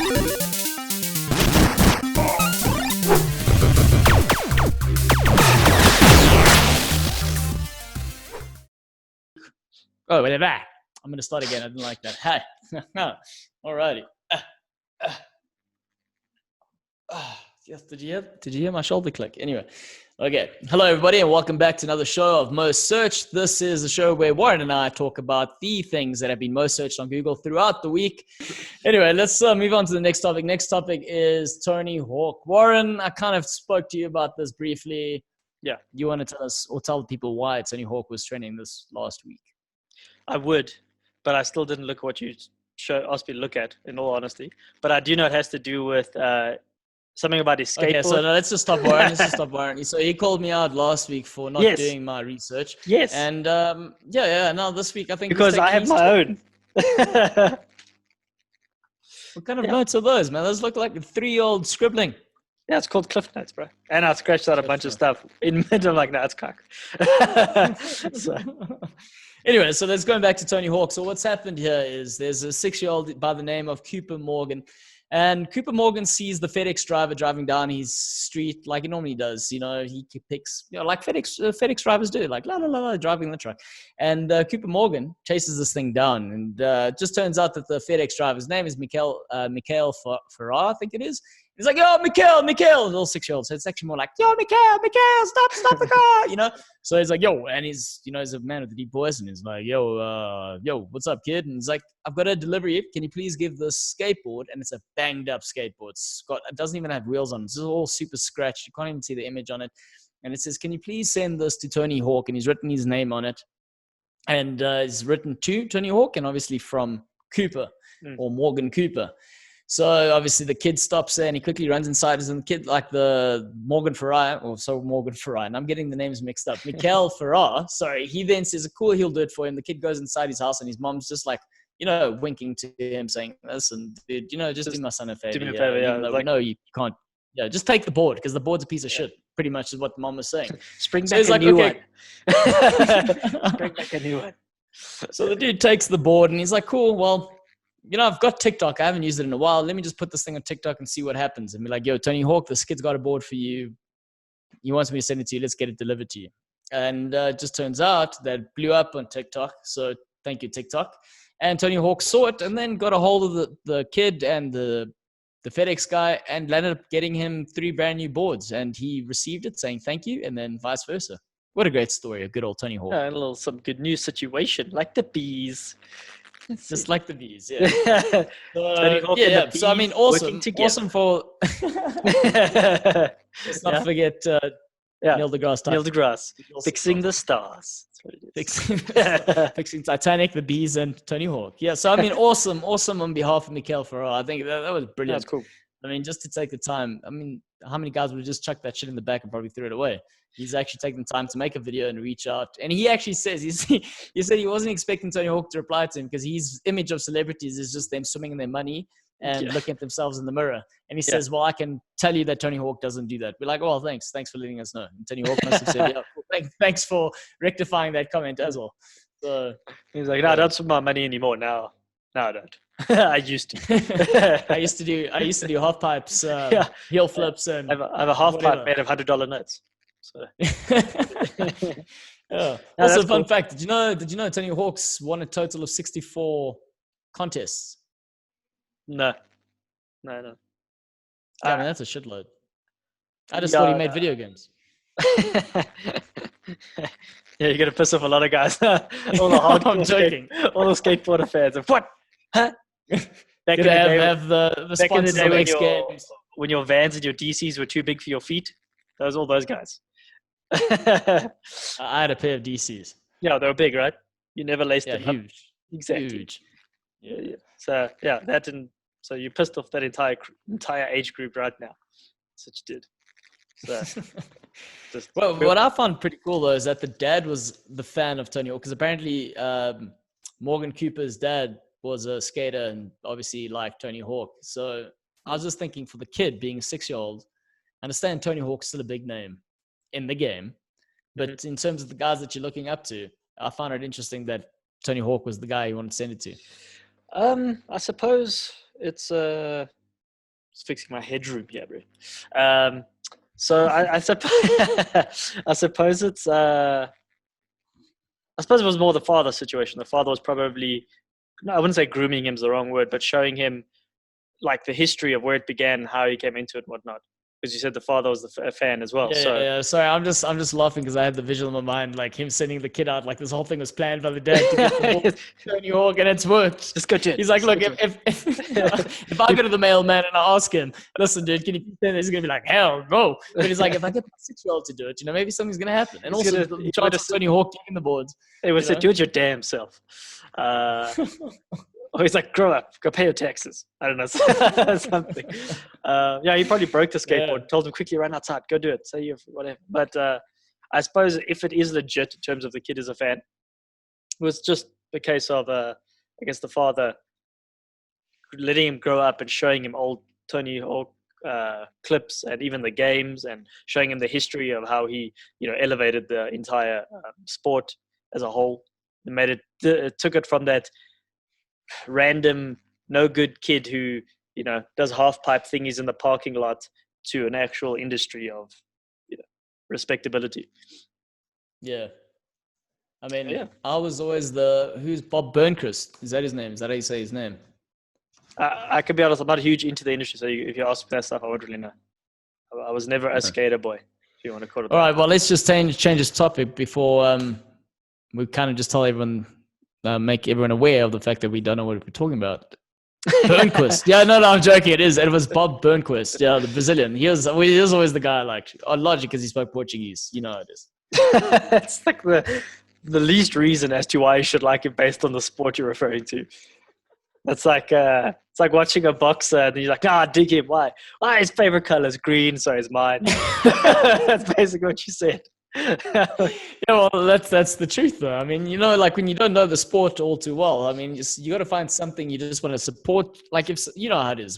Oh, wait, back. I'm going to start again. I didn't like that. Hi. Alrighty. Yes, did you hear my shoulder click? Anyway. Okay. Hello, everybody, and welcome back to another show of Most Searched. This is a show where Warren and I talk about the things that have been most searched on Google throughout the week. Anyway, let's move on to the next topic. Next topic is Tony Hawk. Warren, I kind of spoke to you about this briefly. Yeah. You want to tell us or tell people why Tony Hawk was trending this last week? I would, but I still didn't look at what you asked me to look at, in all honesty. But I do know it has to do with something about his skateboard. Okay, so let's just stop Warren. So he called me out last week for not doing my research. Yes. And now this week I think because I have my own. What kind of notes are those, man? Those look like a 3-year-old scribbling. Yeah, it's called Cliff Notes, bro. And I scratched out a bunch of stuff in the middle. I'm like, no, it's cock. So. Anyway, so let's go back to Tony Hawk. So what's happened here is there's a 6-year-old by the name of Cooper Morgan. And Cooper Morgan sees the FedEx driver driving down his street like he normally does. You know, he picks, like FedEx drivers do, like la la la, driving the truck. And Cooper Morgan chases this thing down, and it just turns out that the FedEx driver's name is Mikhail Farrar, I think it is. He's like, yo, Mikhail, little 6-year-old. So it's actually more like, yo, Mikhail, stop the car, you know? So he's like, yo, and he's a man with a deep voice, and he's like, yo, what's up, kid? And he's like, I've got a delivery. Can you please give this skateboard? And it's a banged up skateboard. It doesn't even have wheels on it. It's all super scratched. You can't even see the image on it. And it says, can you please send this to Tony Hawk? And he's written his name on it. And it's written to Tony Hawk and obviously from Cooper or Morgan Cooper. So obviously the kid stops there and he quickly runs inside. And the kid, like the Morgan Farrar, and I'm getting the names mixed up. Mikhail Farrar, sorry. He then says, cool, he'll do it for him. The kid goes inside his house and his mom's just like, winking to him saying, listen, dude, just do my son a favor. Do me a favor, yeah. Like, no, you can't. Yeah, just take the board because the board's a piece of shit. Pretty much is what the mom was saying. Spring back a new one. Spring back a new one. So the dude takes the board and he's like, cool, well, I've got TikTok. I haven't used it in a while. Let me just put this thing on TikTok and see what happens. And be like, yo, Tony Hawk, this kid's got a board for you. He wants me to send it to you. Let's get it delivered to you. And it just turns out that it blew up on TikTok. So thank you, TikTok. And Tony Hawk saw it and then got a hold of the kid and the FedEx guy and landed up getting him 3 brand new boards. And he received it saying thank you and then vice versa. What a great story of good old Tony Hawk. Some good news situation, like the bees. Just like the bees, yeah. So I mean, awesome for. Let's not forget Neil deGrasse, fixing the stars. Fixing Titanic, the bees, and Tony Hawk. Yeah, so I mean, awesome on behalf of Mikhail Farrar. I think that was brilliant. That's cool. I mean, just to take the time. I mean, how many guys would have just chucked that shit in the back and probably threw it away? He's actually taken the time to make a video and reach out. And he actually says, he said he wasn't expecting Tony Hawk to reply to him because his image of celebrities is just them swimming in their money and looking at themselves in the mirror. And he says, well, I can tell you that Tony Hawk doesn't do that. We're like, well, thanks for letting us know. And Tony Hawk must have said, thanks for rectifying that comment as well. So he's like, no, I don't swim my money anymore now. No, I don't. I used to. I used to do half pipes, heel flips, and I have a half pipe made of $100 notes. So. That's a fun fact. Did you know Tony Hawk's won a total of 64 contests? No. Yeah, I mean, that's a shitload. I just thought he made video games. Yeah, you're gonna piss off a lot of guys. All the hardcore I'm joking. All the skateboarder fans. What? Huh? Back in the day, have the sponsors of X Games. When your Vans and your DCs were too big for your feet, all those guys. I had a pair of DCs. Yeah, they were big, right? You never laced them huge. Up. Exactly. Huge. Yeah. So that didn't. So you pissed off that entire age group right now. That's what you did. So, what I found pretty cool though is that the dad was the fan of Tony Hawk because apparently Morgan Cooper's dad was a skater and obviously liked Tony Hawk. So I was just thinking for the kid being a 6-year-old, I understand Tony Hawk's still a big name in the game, but in terms of the guys that you're looking up to, I found it interesting that Tony Hawk was the guy you wanted to send it to. I suppose it's Just fixing my headroom here, bro. So I suppose I suppose it's I suppose it was more the father situation. The father was probably, no, I wouldn't say grooming him is the wrong word, but showing him like the history of where it began, how he came into it, and whatnot. Because you said the father was a fan as well. Yeah. Sorry, I'm just laughing because I had the visual in my mind, like him sending the kid out, like this whole thing was planned by the dad to get the ball to Tony Hawk, and it's worked. Just go to it. He's like, look, if I go to the mailman and I ask him, listen, dude, can you send this? He's gonna be like, hell no. But he's like, if I get my 6-year-old to do it, maybe something's gonna happen. And He's also, gonna- the chance of Tony Hawk taking the boards. It was to do it your damn self. Or he's like, grow up, go pay your taxes. I don't know, something. Yeah, he probably broke the skateboard, told him quickly, run outside, go do it, say you whatever. But I suppose if it is legit in terms of the kid is a fan, it was just the case of, I guess, the father letting him grow up and showing him old Tony Hawk clips and even the games, and showing him the history of how he, elevated the entire sport as a whole. And made it took it from that random no good kid who does half pipe thingies in the parking lot to an actual industry of respectability. Yeah, I mean, I was always who's Bob Burnquist? Is that his name? Is that how you say his name? I could be honest, I'm not huge into the industry, so if you ask me that stuff, I wouldn't really know. I was never a skater boy, if you want to call it that. All right, well, let's just change this topic before we kind of just tell everyone, make everyone aware of the fact that we don't know what we're talking about. Burnquist. Yeah, no, I'm joking. It was Bob Burnquist. Yeah, the Brazilian. He was always the guy, like, largely because he spoke Portuguese. You know how it is. It's like the least reason as to why you should like it based on the sport you're referring to. It's like watching a boxer and you're like, dig him. Why? His favorite color is green, so is mine. That's basically what you said. Yeah, well, that's the truth, though. I mean, like when you don't know the sport all too well, I mean, you got to find something you just want to support. Like, if you know how it is.